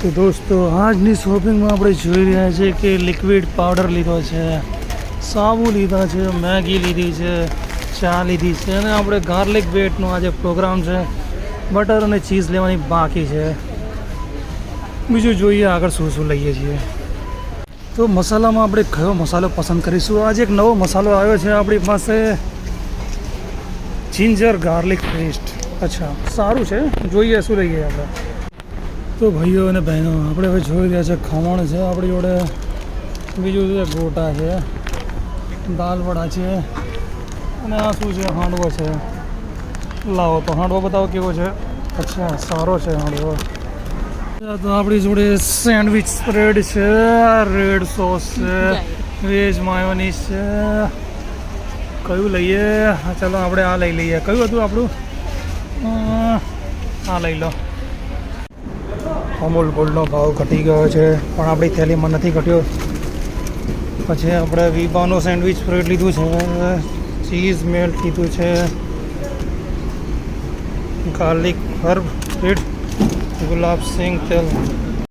તો દોસ્તો આજની શોપિંગમાં આપણે જોઈ રહ્યા છીએ કે લિક્વિડ પાવડર લીધો છે, સાબુ લીધા છે, મેગી લીધી છે, ચા લીધી છે અને આપણે ગાર્લિક બ્રેડનો આજે પ્રોગ્રામ છે. બટર અને ચીઝ લેવાની બાકી છે. બીજું જોઈએ આગળ શું શું લઈએ છીએ. તો મસાલામાં આપણે કયો મસાલો પસંદ કરીશું? આજે એક નવો મસાલો આવ્યો છે આપણી પાસે, જિંજર ગાર્લિક પેસ્ટ. અચ્છા, સારું છે, જોઈએ શું લઈએ આપણે. તો ભાઈઓ અને બહેનો આપણે હવે જોઈ રહ્યા છે ખમણ છે આપણી જોડે, બીજું છે ગોટા છે, દાલ વડા છે અને આ શું છે હાંડવો છે. લાવો તો હાંડવો બતાવો કેવો છે. અચ્છા, સારો છે હાંડવો. તો આપણી જોડે સેન્ડવિચ સ્પ્રેડ છે, રેડ સોસ છે, વેજ માયોનીઝ છે. કયું લઈએ? ચાલો આપણે આ લઈ લઈએ. કયું હતું આપણું? આ લઈ લો. અમૂલ ગોલ્ડનો ભાવ ઘટી ગયો છે પણ આપણી થેલીમાં નથી ઘટ્યો. પછી આપણે વિબાનો સેન્ડવિચ સ્પ્રેડ લીધું છે, ચીઝ મેલ્ટ લીધું છે, ગાર્લિક હર્બ બ્રેડ, ગુલાબ સિંગ તેલ.